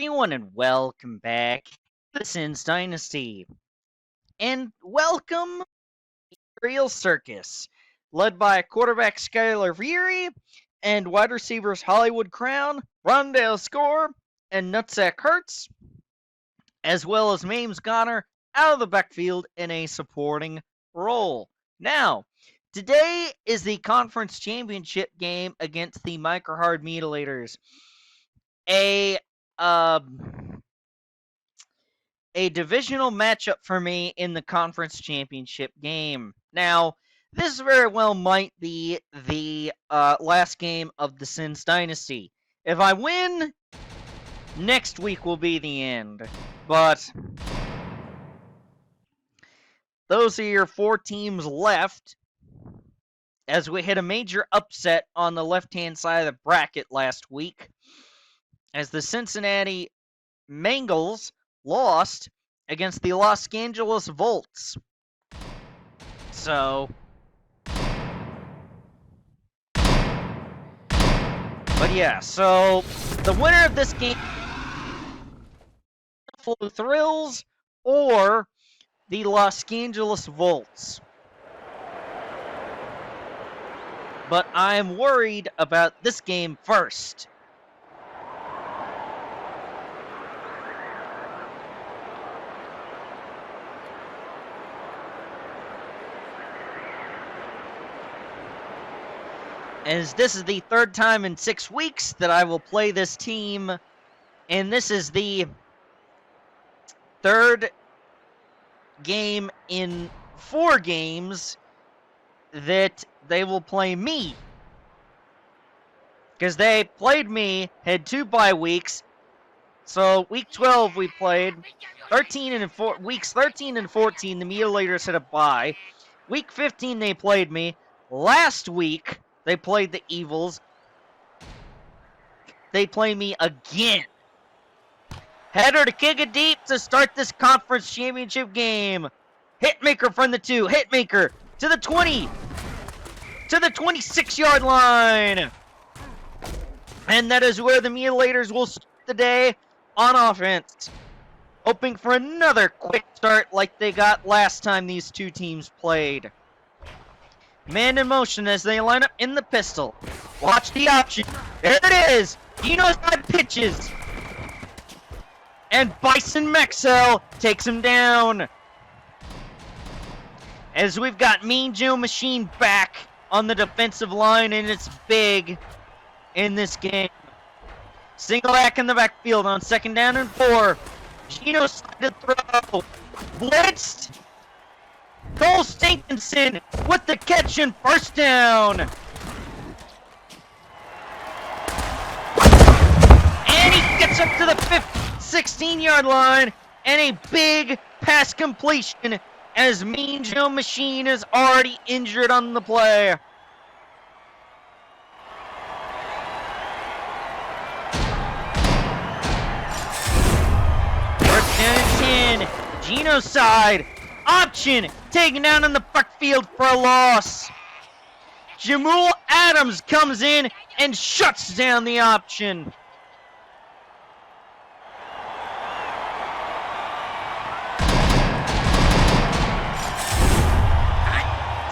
everyone, and welcome back to the Dynasty. And welcome to the Real Circus, led by quarterback Skylar Veery and wide receivers Hollywood Crown, Rondale Score, and Nutsack Hertz, as well as Mames Goner out of the backfield in a supporting role. Now, today is the conference championship game against the Microhard Mutilators. A divisional matchup for me in the conference championship game. Now, this very well might be the last game of the Sins Dynasty. If I win, next week will be the end. But those are your 4 teams left, as we hit a major upset on the left-hand side of the bracket last week, as the Cincinnati Bengals lost against the Los Angeles Volts. So, but yeah, so the winner of this game, Buffalo Thrills or the Los Angeles Volts. But I'm worried about this game first. As this is the 3rd time in 6 weeks that I will play this team, and this is the 3rd game in 4 games that they will play me. Because they played me, had 2 bye weeks, so week 12 we played, weeks 13 and 14 the Mutilators had a bye. Week 15 they played me. Last week they played the Evils. They play me again. Header to kick it deep to start this conference championship game. Hitmaker from the 2. Hitmaker to the 20. To the 26-yard line. And that is where the Mutilators will start the day on offense. Hoping for another quick start like they got last time these 2 teams played. Man in motion as they line up in the pistol. Watch the option. There it is. Dino's side pitches. And Bison Mexel takes him down. As we've got Mean Joe Machine back on the defensive line, and it's big in this game. Single back in the backfield on 2nd down and 4. Gino side to throw. Blitzed. Cole Stinkinson with the catch and first down. And he gets up to the 16-yard line, and a big pass completion as Mean Joe Machine is already injured on the play. First down and 10. Gino side. Option taken down in the backfield for a loss. Jamul Adams comes in and shuts down the option.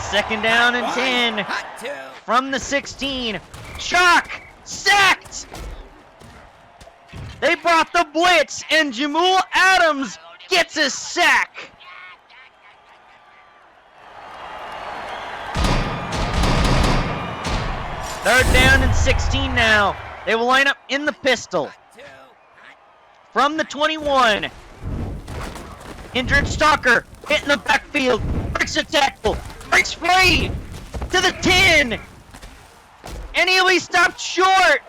Second down and 10 from the 16. Chalk sacked. They brought the blitz, and Jamul Adams gets a sack. Third down and 16 now. They will line up in the pistol. From the 21. Injured Stalker hitting the backfield. Breaks a tackle. Breaks free to the 10. And he'll be stopped short.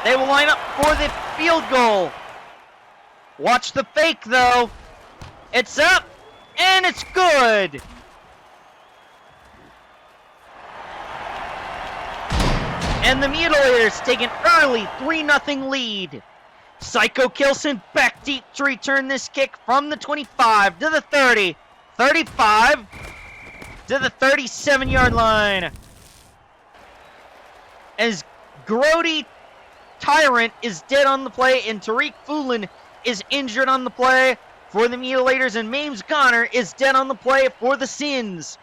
They will line up for the field goal. Watch the fake though. It's up and it's good. And the Mutilators take an early 3-0 lead. Psycho Kilson back deep to return this kick from the 25 to the 30. 35 to the 37-yard line. As Grody Tyrant is dead on the play, and Tariq Foolin is injured on the play for the Mutilators, and Mames Connor is dead on the play for the Sins.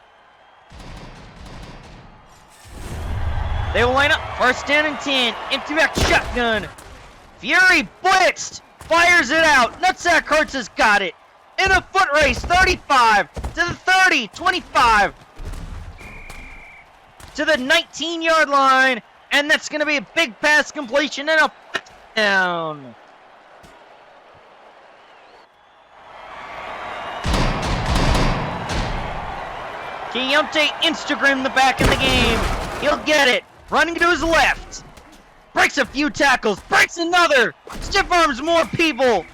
They will line up first down and 10. Empty back shotgun. Fury blitzed. Fires it out. Nutsack Hurts has got it. In a foot race. 35 to the 30. 25 to the 19-yard line. And that's going to be a big pass completion and a touchdown. Keontae Instagram the back in the game. He'll get it. Running to his left. Breaks a few tackles. Breaks another. Stiff arms more people.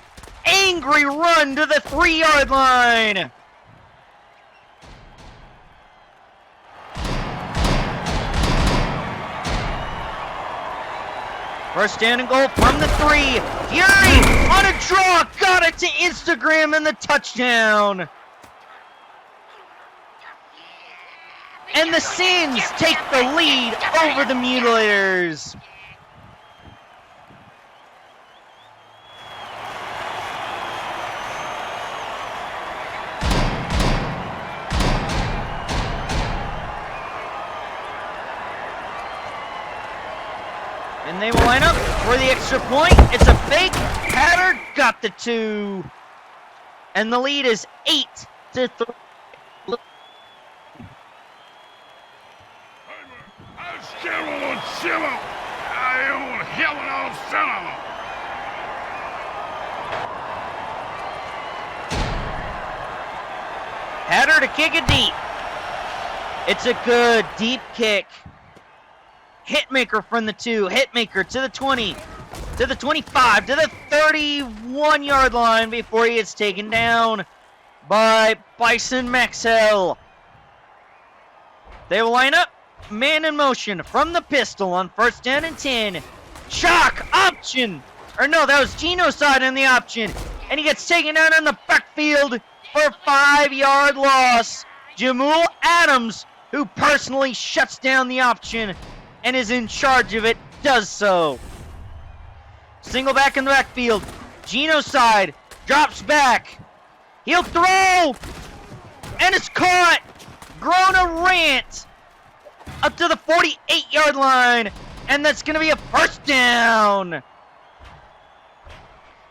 Angry run to the 3-yard line. First down and goal from the 3. Fury on a draw. Got it to Instagram and the touchdown. And the Sins take the lead over the Mutilators. And they will line up for the extra point. It's a fake. Hatter got the 2. And the lead is 8 to 3. Hatter to kick it deep. It's a good deep kick. Hitmaker from the 2. Hitmaker to the 20. To the 25. To the 31-yard line before he gets taken down by Bison Maxwell. They will line up. Man in motion from the pistol on first down and 10. Shock option. Or no, that was Gino's side on the option. And he gets taken down in the backfield for a 5-yard loss. Jamal Adams, who personally shuts down the option and is in charge of it, does so. Single back in the backfield. Gino's side drops back. He'll throw. And it's caught. Grona Rant up to the 48-yard line, and that's going to be a first down.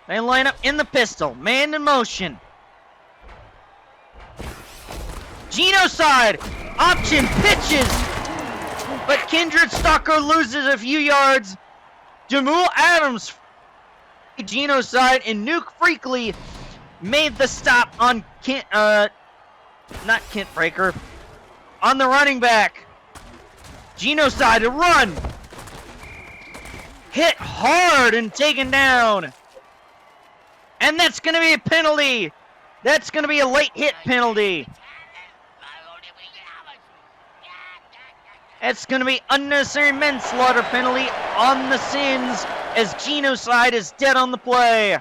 They line up in the pistol, man in motion. Gino side, option pitches, but Kindred Stalker loses a few yards. Jamal Adams, Gino side, and Nuke Freakley made the stop on not Kent Breaker, on the running back. Gino side to run. Hit hard and taken down. And that's going to be a penalty. That's going to be a late hit penalty. It's going to be unnecessary manslaughter penalty on the Sins as Gino side is dead on the play.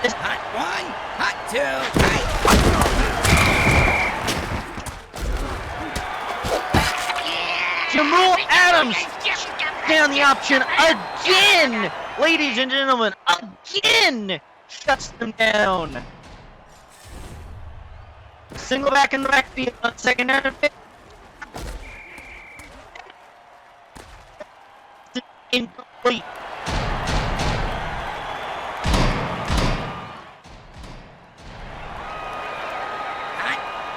Hot 1, hot 2, Jamal Adams down the option again, ladies and gentlemen, again shuts them down. Single back in the backfield on second down and 5. Incomplete.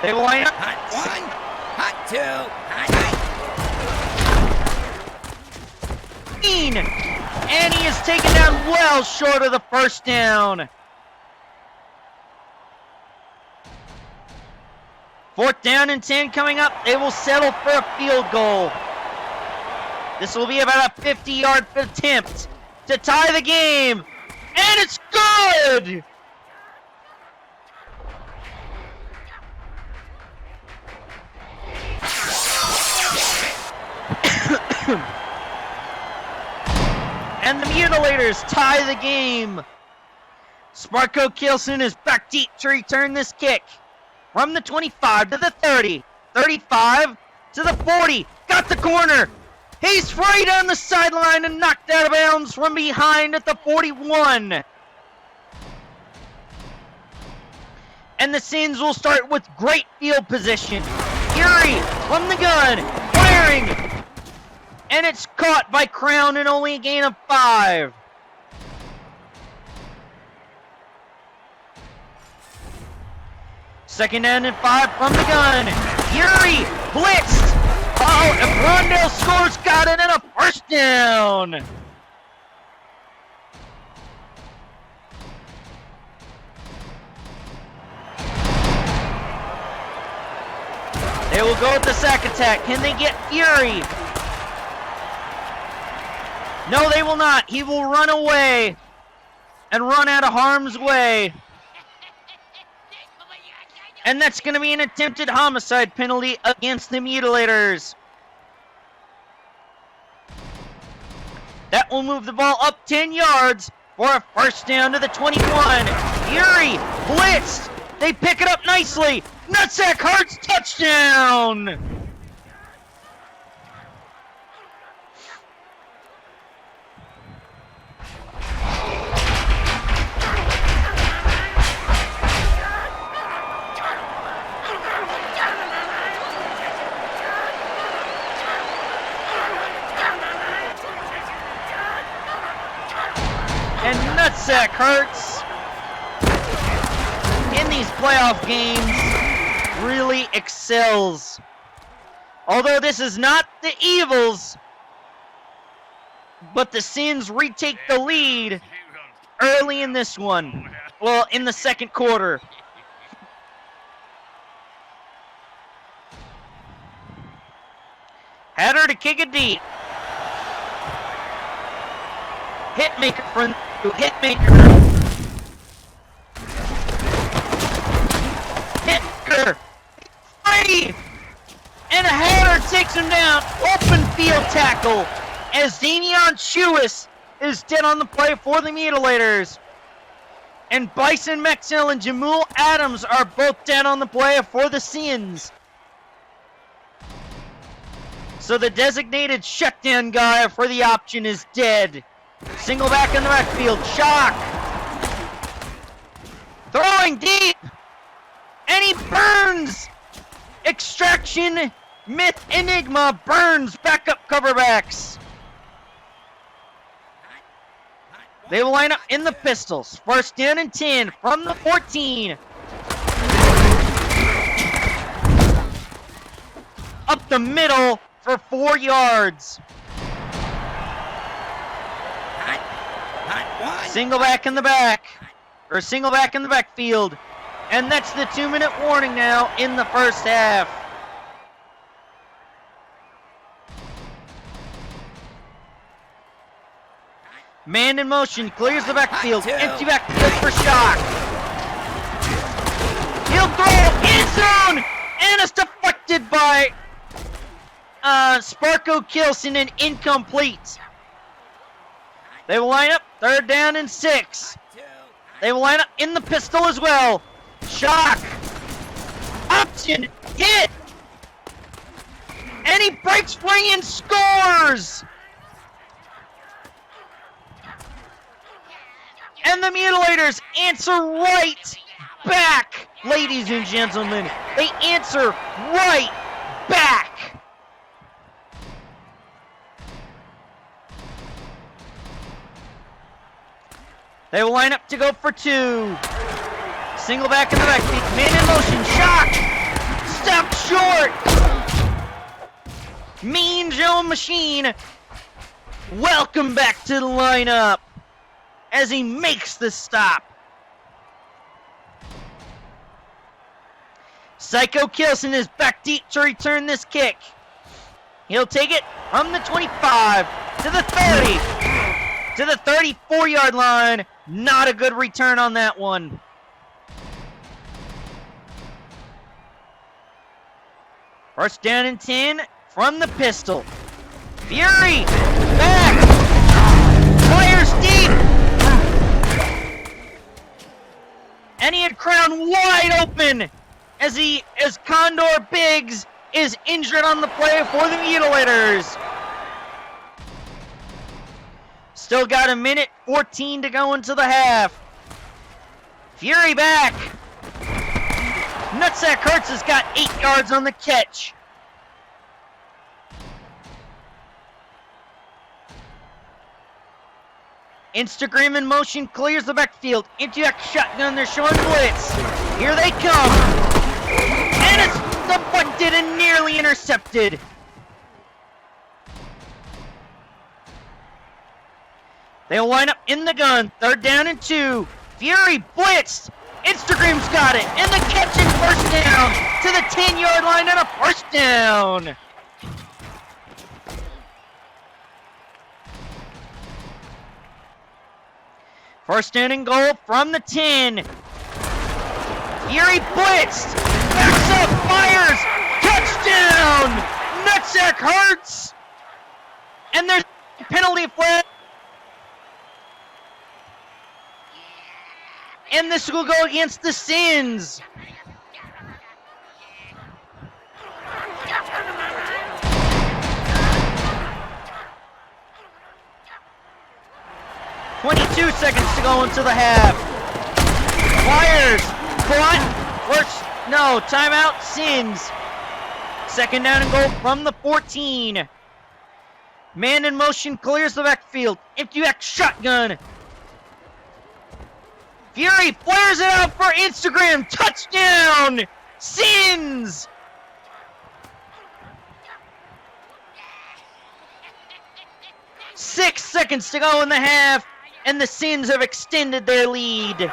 They will line up. hot 1, hot 2, hot 3. And he is taken down well short of the first down. Fourth down and 10 coming up. They will settle for a field goal. This will be about a 50-yard attempt to tie the game. And it's good! And the Mutilators tie the game. Sparko Kielsen is back deep to return this kick. From the 25 to the 30. 35 to the 40. Got the corner. He's free down the sideline and knocked out of bounds from behind at the 41. And the Sins will start with great field position. Fury from the gun, firing. And it's caught by Crown and only a gain of 5. Second down and 5 from the gun. Fury blitzed. Oh, if Rondell scores, got it, and a first down. They will go with the sack attack. Can they get Fury? No, they will not. He will run away and run out of harm's way. And that's going to be an attempted homicide penalty against the Mutilators. That will move the ball up 10 yards for a first down to the 21. Fury blitzed. They pick it up nicely. Nutsack Hart's touchdown. And Nutsack Hurts in these playoff games really excels. Although this is not the Evils, but the Sins retake the lead early in this one. Well, in the second quarter. Header to kick it deep. Hitmaker for Hitmaker. Hitmaker. Free. And a header takes him down. Open field tackle as Damian Chewis is dead on the play for the Mutilators. And Bison Mexel and Jamul Adams are both dead on the play for the Sins. So the designated shutdown guy for the option is dead. Single back in the backfield. Shock. Throwing deep. And he burns. Extraction. Myth Enigma burns backup coverbacks. They will line up in the pistols. First down and 10 from the 14. Up the middle for 4 yards. Single back in the back. Or single back in the backfield. And that's the 2-minute warning now in the first half. Man in motion, clears the backfield. Empty backfield for Shock. He'll throw in zone! And it's deflected by Sparko Kielsen and incomplete. They will line up third down and 6. They will line up in the pistol as well. Shock. Option. Hit. And he breaks free and scores. And the Mutilators answer right back, ladies and gentlemen. They answer right back. They will line up to go for 2. Single back in the back. Man in motion. Shock. Stopped short. Mean Joe Machine. Welcome back to the lineup as he makes the stop. Psycho Kielsen is back deep to return this kick. He'll take it from the 25 to the 30 to the 34-yard line. Not a good return on that one. First down and 10 from the pistol. Fury back. Play And he had Crown wide open as Condor Biggs is injured on the play for the Mutilators. Still got a minute 14 to go into the half. Fury back. Nutsack Hurts has got 8 yards on the catch. Instagram in motion, clears the backfield. Into a shotgun, they're showing blitz. Here they come. And it's deflected and nearly intercepted. They'll line up in the gun. 3rd down and 2. Fury blitzed. Instagram's got it. And the catch and first down to the 10-yard line and a first down. First down and goal from the 10. Fury blitzed. Backs up, fires. Touchdown. Nutsack Hurts. And there's a penalty flag. And this will go against the Sins. "22 seconds to go into the half. Fires. No, timeout, Sins. 2nd down and goal from the 14. Man in motion, clears the backfield. Empty back shotgun. Fury flares it out for Instagram. Touchdown! Sins! "6 seconds to go in the half, and the Sins have extended their lead.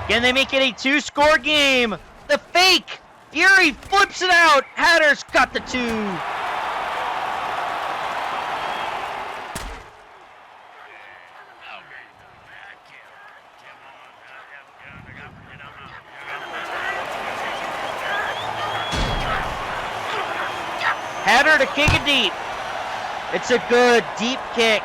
Can they make it a 2-score game? The fake! Fury flips it out. Hatter's got the 2. Hatter to kick it deep. It's a good deep kick.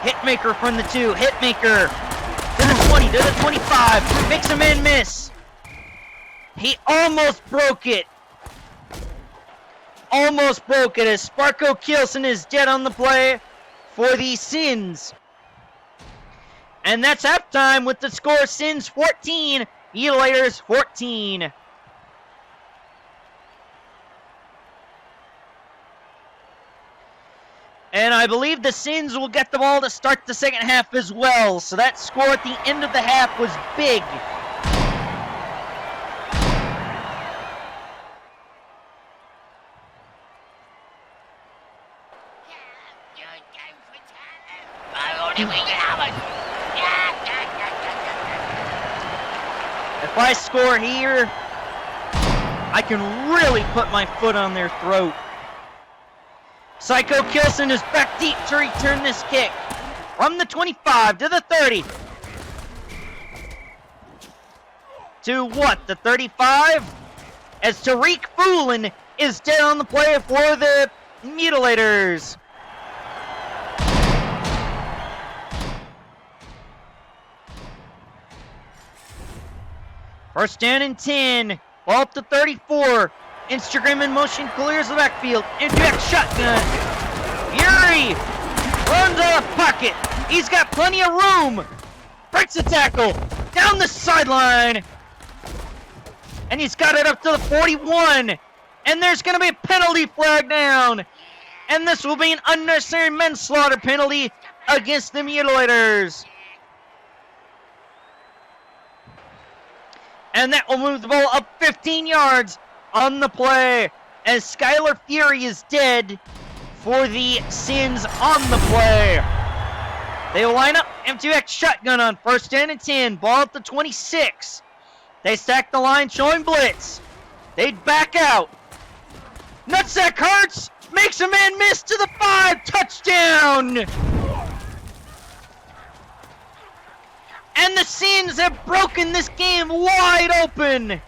Hitmaker from the 2. Hitmaker to the 20, to the 25. Makes a man miss. He almost broke it. Almost broke it as Sparko Kilson is dead on the play for the Sins. And that's halftime with the score Sins 14, Mutilators 14. And I believe the Sins will get the ball to start the second half as well. So that score at the end of the half was big. If I score here, I can really put my foot on their throat. Psycho Kilson is back deep to return this kick. From the 25 to the 30. To what? The 35? As Tariq Foolin is dead on the play for the Mutilators. First down and 10. Ball up to 34. Instagram in motion, clears the backfield. Inject shotgun. Fury runs out of pocket. He's got plenty of room. Breaks the tackle. Down the sideline. And he's got it up to the 41. And there's going to be a penalty flag down. And this will be an unnecessary manslaughter penalty against the Mutilators. And that will move the ball up 15 yards on the play as Skylar Fury is dead for the Sins on the play. They will line up M2X shotgun on first down and 10. Ball at the 26. They stack the line showing blitz. They'd back out. Nutsack Hurts makes a man miss to the 5. Touchdown! And the Sins have broken this game wide open.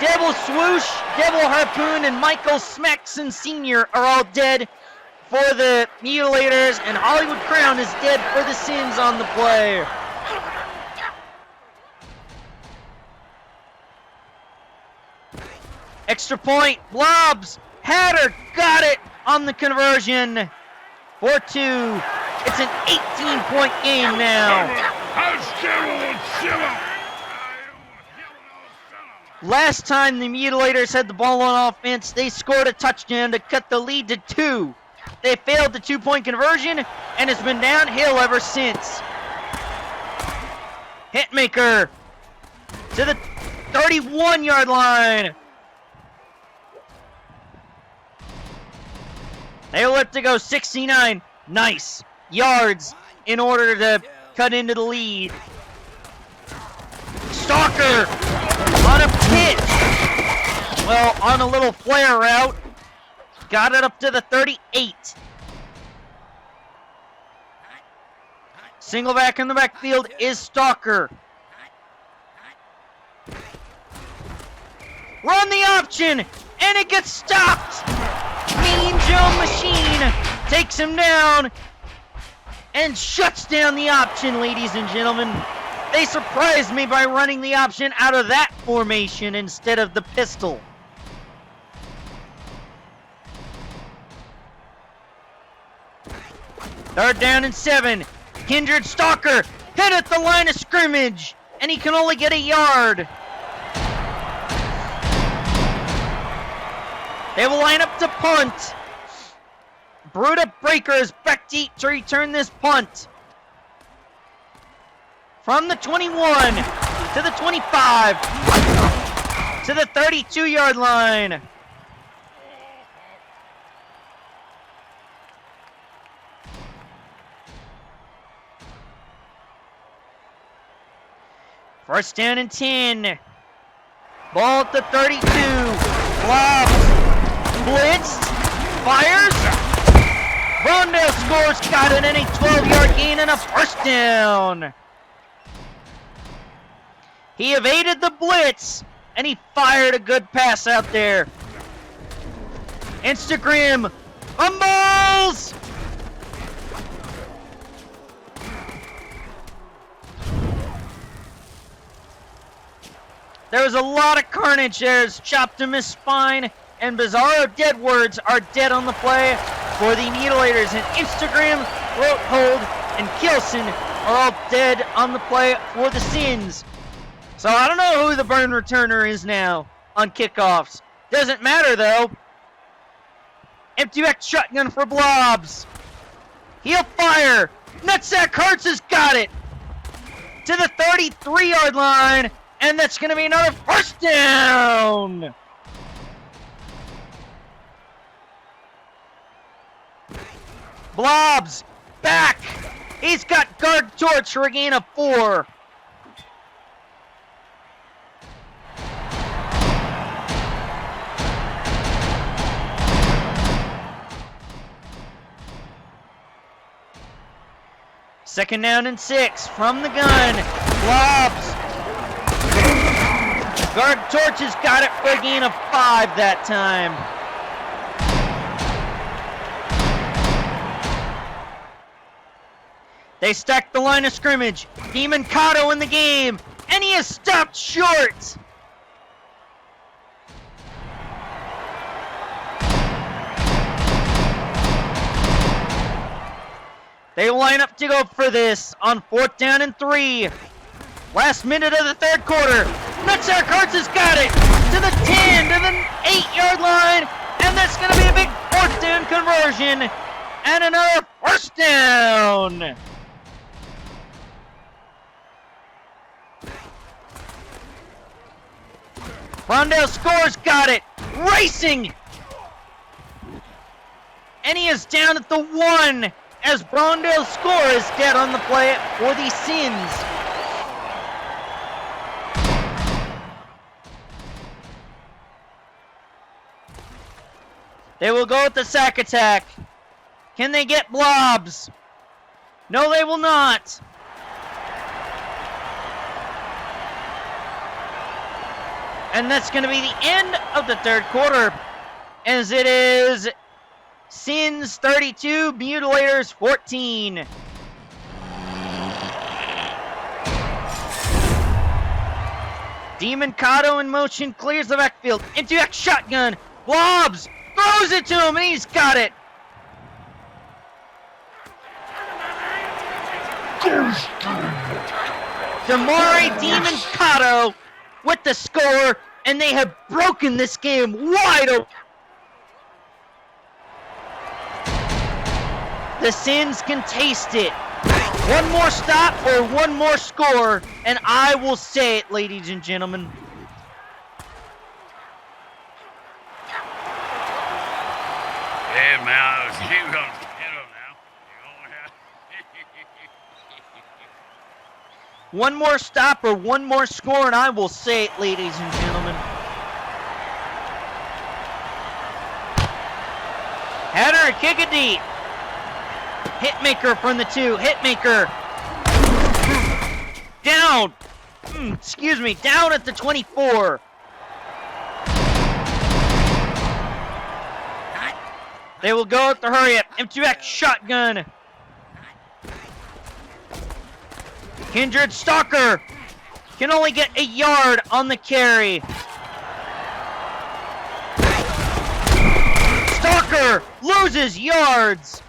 Devil Swoosh, Devil Harpoon, and Michael Smackson Sr. are all dead for the Mutilators, and Hollywood Crown is dead for the Sins on the play. Extra point, Blobs, Hatter got it on the conversion. 4-2. It's an 18-point game now. Last time the Mutilators had the ball on offense, they scored a touchdown to cut the lead to 2. They failed the 2-point conversion, and it's been downhill ever since. Hitmaker to the 31-yard line. They will have to go 69 nice yards in order to cut into the lead. Stalker on a pitch. Well, on a little flare route. Got it up to the 38. Single back in the backfield is Stalker. Run the option, and it gets stopped. Mean Joe Machine takes him down and shuts down the option, ladies and gentlemen. They surprised me by running the option out of that formation instead of the pistol. Third down and 7. Kindred Stalker hit at the line of scrimmage, and he can only get a yard. They will line up to punt. Bruta Breaker is back deep to return this punt. From the 21 to the 25 to the 32-yard line. First down and 10. Ball at the 32. Blobs. Blitzed. Fires. Rondell scores. Got it in a 12-yard gain and a first down. He evaded the blitz, and he fired a good pass out there. Instagram fumbles! There was a lot of carnage there as chopped him his spine, and Bizarro Deadwords are dead on the play for the Mutilators. And Instagram, Throathold, and Kilson are all dead on the play for the Sins. So I don't know who the burn returner is now on kickoffs. Doesn't matter though. Empty back shotgun for Blobs. He'll fire. Nutsack Hertz has got it to the 33-yard line, and that's going to be another first down. Blobs back. He's got guard torch for a gain of 4. Second down and 6 from the gun. Blobs. Guard Torch has got it for a gain of 5 that time. They stack the line of scrimmage. Demon Kato in the game, and he is stopped short. They line up to go for this on 4th down and 3. Last minute of the third quarter. Nutsack Hertz has got it to the 10, to the 8-yard line, and that's going to be a big 4th down conversion and another first down. Rondell scores, got it, racing, and he is down at the 1 as Brondell's score is dead on the play for the Sins. They will go with the sack attack. Can they get Blobs? No, they will not. And that's going to be the end of the third quarter, as it is Sins 32, Mutilators 14. Demon Kato in motion, clears the backfield, into X shotgun, lobs, throws it to him, and he's got it. Damari Demon Kato with the score, and they have broken this game wide open. The Sins can taste it. One more stop or one more score, and I will say it, ladies and gentlemen. Hey, Mouse, you gonna get him now. One more stop or one more score, and I will say it, ladies and gentlemen. Header, kick it deep. Hitmaker from the 2. Hitmaker. Down. Down at the 24. They will go with the hurry up. M2X shotgun. Kindred Stalker can only get a yard on the carry. Stalker loses yards.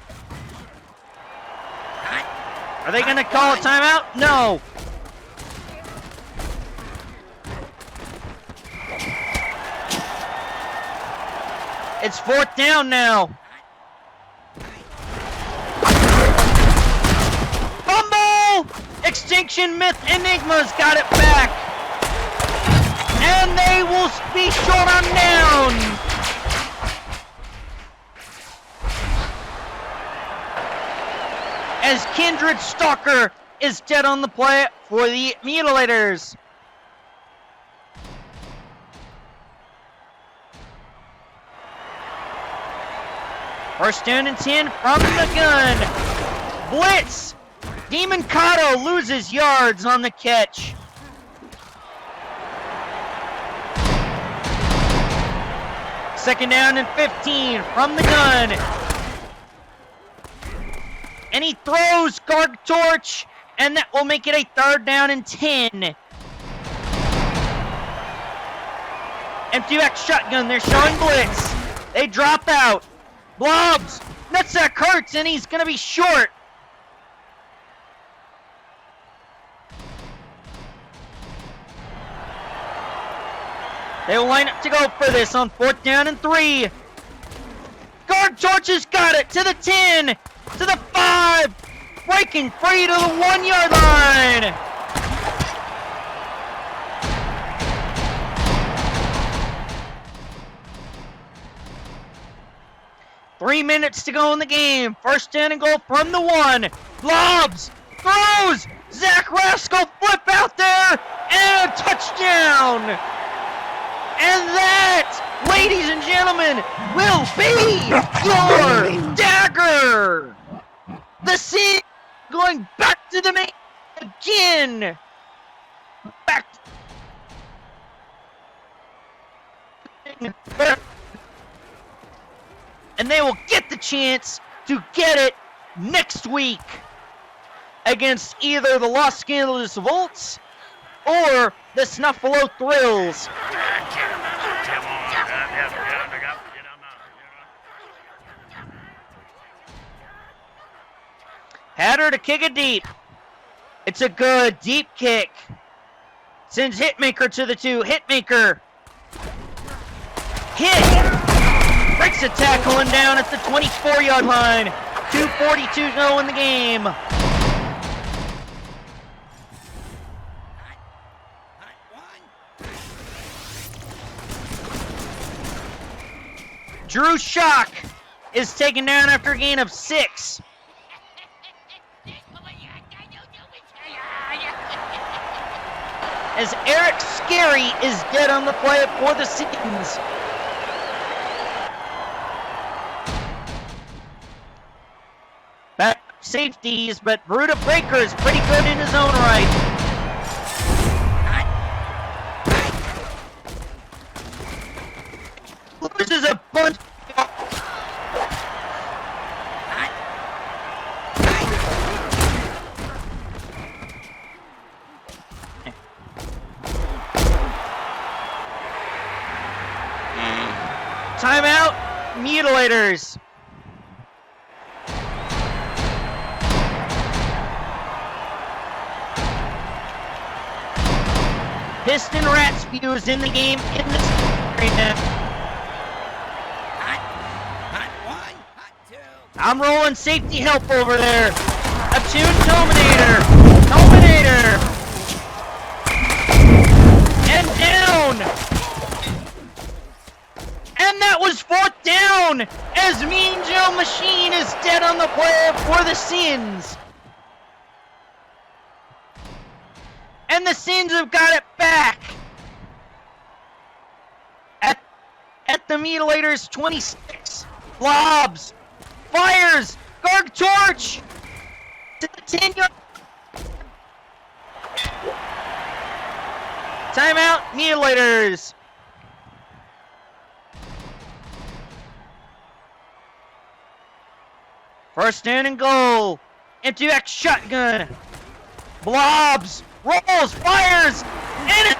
Are they going to call a timeout? No. It's 4th down now. Fumble! Extinction Myth Enigma's got it back. And they will be short on down. As Kindred Stalker is dead on the play for the Mutilators. First down and 10 from the gun. Blitz. Demon Kato loses yards on the catch. Second down and 15 from the gun. And he throws guard torch, and that will make it a 3rd down and 10. M2X shotgun, they're showing blitz. They drop out. Blobs, nutsack hurts, and he's going to be short. They will line up to go for this on 4th down and 3. Guard torch has got it to the 10. To the 5, breaking free to the 1-yard line. Three minutes to go in the game. First down and goal from the 1. Lobs, throws, Zach Rascal flip out there, and a touchdown. And that, ladies and gentlemen, will be your dagger. The Sins going back to the main again. Back. And they will get the chance to get it next week against either the Los Angeles Volts or the Snuffalo Thrills. Header to kick it deep. It's a good deep kick. Sends Hitmaker to the 2. Hitmaker. Hit. Breaks a tackle and down at the 24-yard line. 2:42 to go in the game. Drew Shock is taken down after a gain of 6. As Eric Scary is dead on the play for the Sins. Back safeties, but Bruta Breaker is pretty good in his own right. going. Timeout, Mutilators. Piston Rat Spew is in the game in this arena. Hot one, hot two. I'm rolling safety help over there. Attune Tominator. And down. And that was 4th down as Mean Joe Machine is dead on the play for the Sins. And the Sins have got it back at the Mutilators 26. Blobs, fires, Garg Torch to the 10-yard. Timeout, Mutilators. First down and goal. Into X shotgun. Blobs. Rolls. Fires. And it.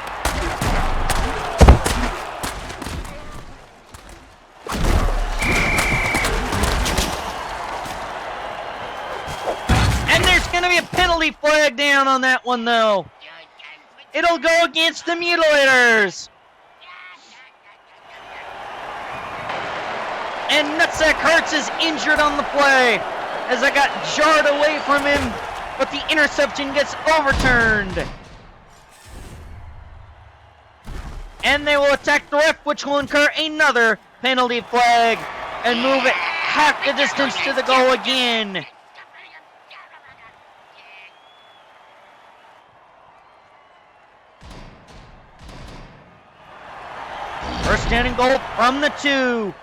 And there's going to be a penalty flag down on that one, though. It'll go against the Mutilators. And Nutsack Hurts is injured on the play as I got jarred away from him, but the interception gets overturned. And they will attack the ref, which will incur another penalty flag and move it half the distance to the goal again. First down and goal from the 2.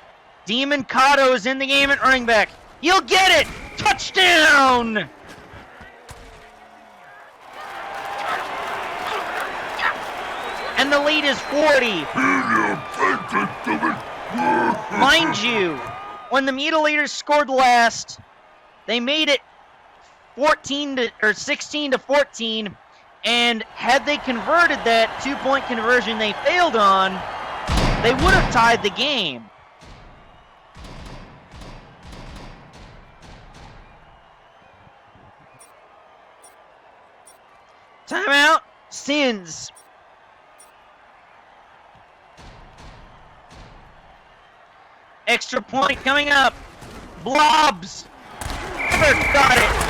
Demon Kato is in the game at running back. You'll get it! Touchdown! And the lead is 40. Mind you, when the Mutilators scored last, they made it 16 to 14, and had they converted that 2-point conversion they failed on, they would have tied the game. Timeout, Sins. Extra point coming up. Blobs. Never got it.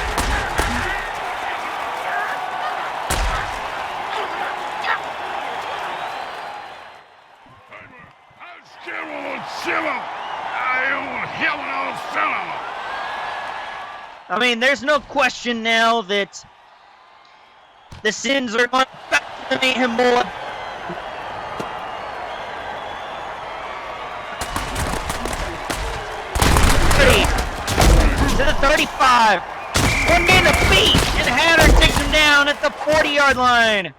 I mean, there's no question now that the Sins are going back to the Mayhem Bowl. To the 35. One man to beat, and Hatter takes him down at the 40-yard line.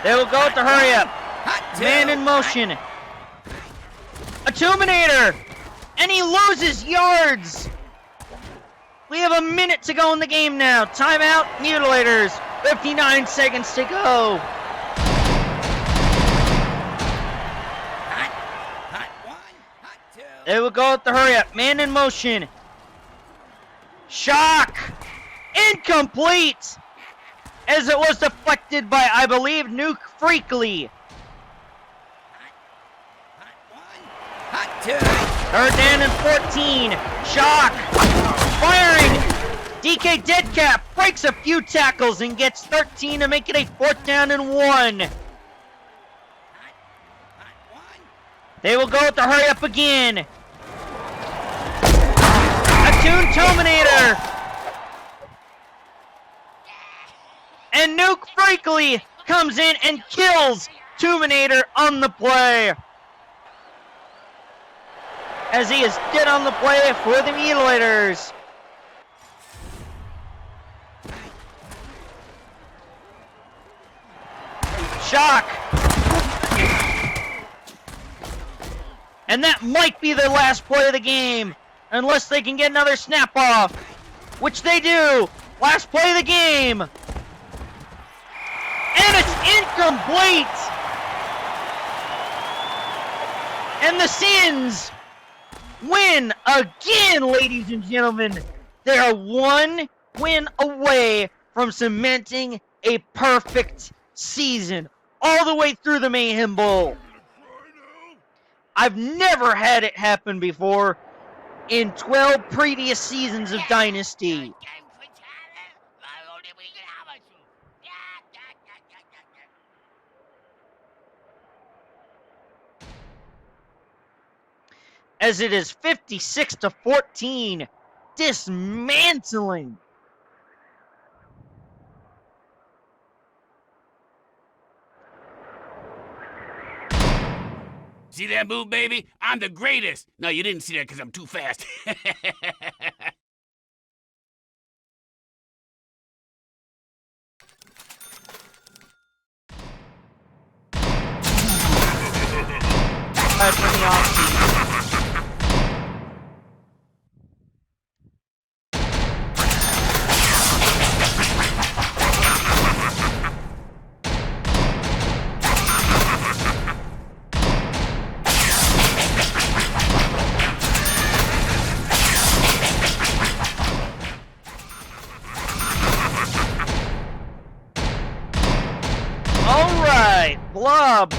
They will go with the hurry up. Man in motion. A Terminator, and he loses yards. We have a minute to go in the game now. Timeout, Mutilators. 59 seconds to go. Hot one, hot two. They will go with the hurry up. Man in motion. Shock. Incomplete. As it was deflected by, I believe, Nuke Freakley. Hot two. Third down and 14. Shock. Firing. DK Deadcap breaks a few tackles and gets 13 to make it a 4th down and 1. They will go with the hurry up again. Attune Terminator. And Nuke Freakley comes in and kills Terminator on the play. As he is dead on the play for the Mutilators. shock. And that might be their last play of the game, unless they can get another snap off, which they do. Last play of the game. And it's incomplete. And the Sins win again, ladies and gentlemen. They are one win away from cementing a perfect season all the way through the Mayhem Bowl. I've never had it happen before in 12 previous seasons of Dynasty. As it is 56-14, dismantling. See that move, baby? I'm the greatest. No, you didn't see that because I'm too fast. From the offseason. Blobs.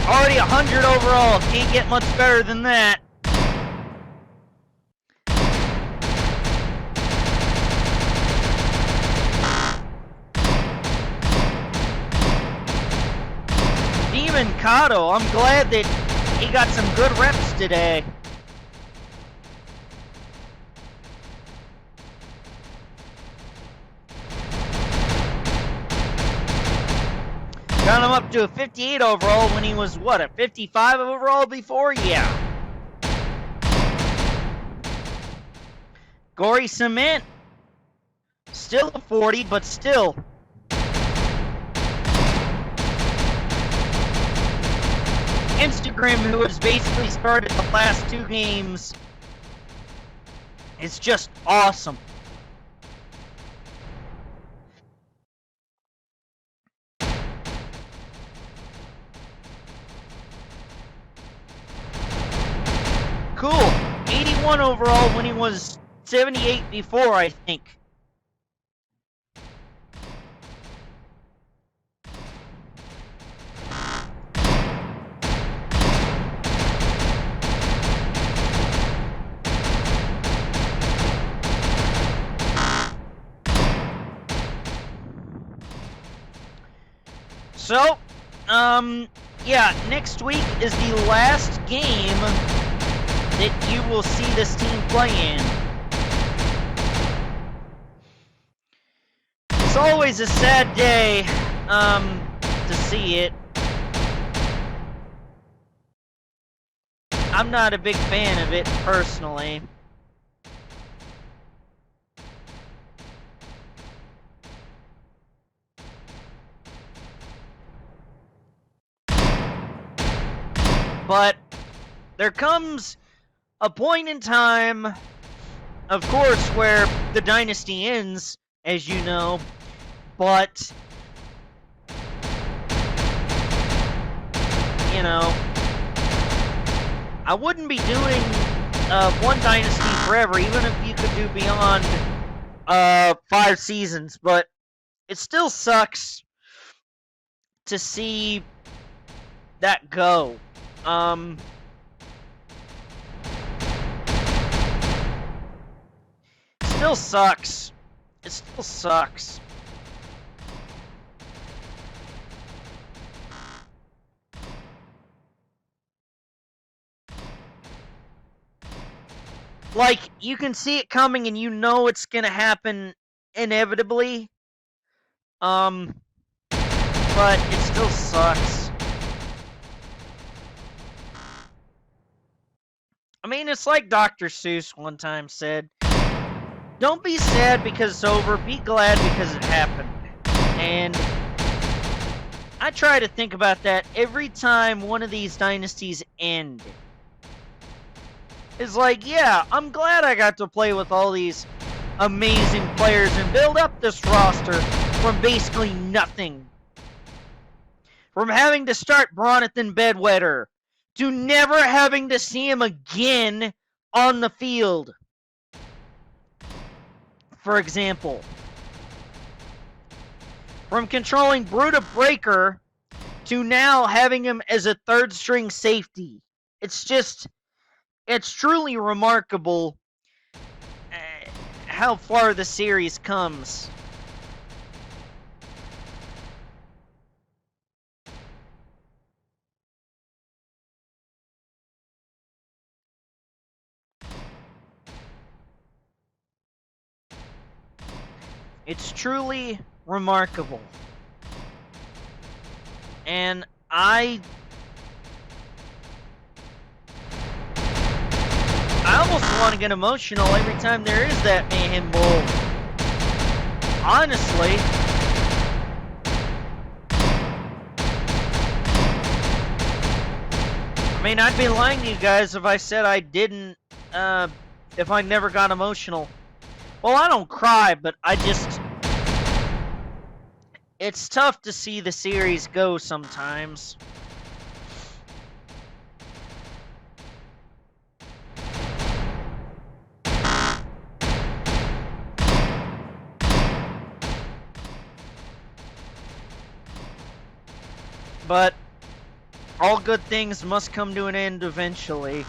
Already 100 overall. Can't get much better than that. Demon Kato, I'm glad that he got some good reps today. Got him up to a 58 overall when he was, what, a 55 overall before? Yeah. Gory Cement. Still a 40, but still. Instagram, who has basically started the last 2 games, is just awesome. Cool. 81 overall when he was 78 before, I think. So, yeah, next week is the last game that you will see this team play in. It's always a sad day, to see it. I'm not a big fan of it, personally. But there comes a point in time, of course, where the dynasty ends, as you know, but, you know, I wouldn't be doing one dynasty forever, even if you could do beyond 5 seasons, but it still sucks to see that go. Still sucks. It still sucks. Like, you can see it coming and you know it's gonna happen inevitably. But it still sucks. I mean, it's like Dr. Seuss one time said, don't be sad because it's over, be glad because it happened. And I try to think about that every time one of these dynasties end. It's like, yeah, I'm glad I got to play with all these amazing players and build up this roster from basically nothing. From having to start Bronathan Bedwetter to never having to see him again on the field. For example, from controlling Bruta Breaker to now having him as a third string safety. It's truly remarkable how far the series comes. It's truly remarkable. And I almost want to get emotional every time there is that Mayhem Bowl. Honestly. I mean, I'd be lying to you guys if I said I didn't, if I never got emotional. Well, I don't cry, but it's tough to see the series go sometimes. But all good things must come to an end eventually.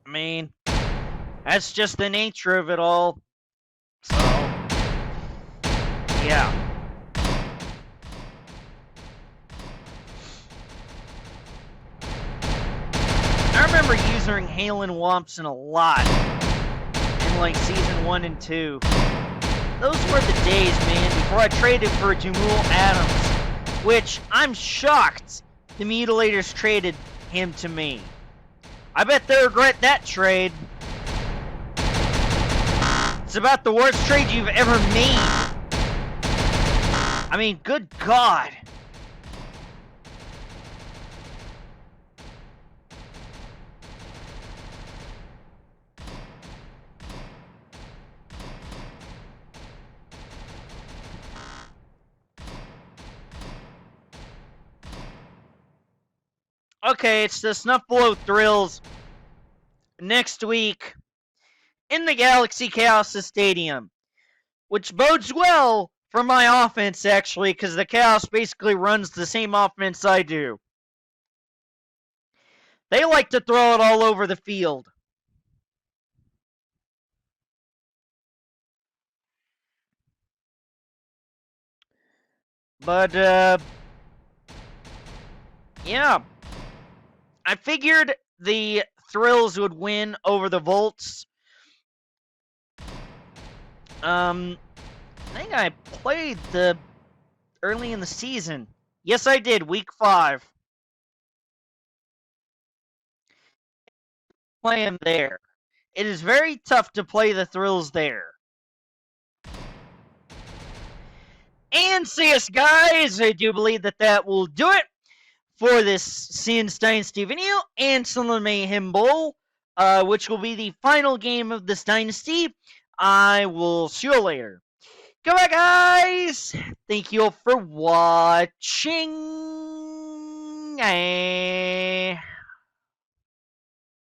I mean, that's just the nature of it all. So, yeah. I remember using Halen Wompson a lot in like season 1 and 2. Those were the days, man, before I traded for Jamal Adams, which I'm shocked the Mutilators traded him to me. I bet they regret that trade. It's about the worst trade you've ever made. I mean, good God. Okay, it's the Snuffalo Thrills next week in the Galaxy Chaos Stadium, which bodes well for my offense, actually, because the Chaos basically runs the same offense I do. They like to throw it all over the field. But, yeah. I figured the Thrills would win over the Volts. I think I played early in the season. Yes, I did. Week 5. Play them there. It is very tough to play the Thrills there. And CS, guys, I do believe that will do it for this Sins Dynasty video and Sunland Mayhem Bowl, which will be the final game of this Dynasty. I will see you later. Goodbye, guys! Thank you all for watching.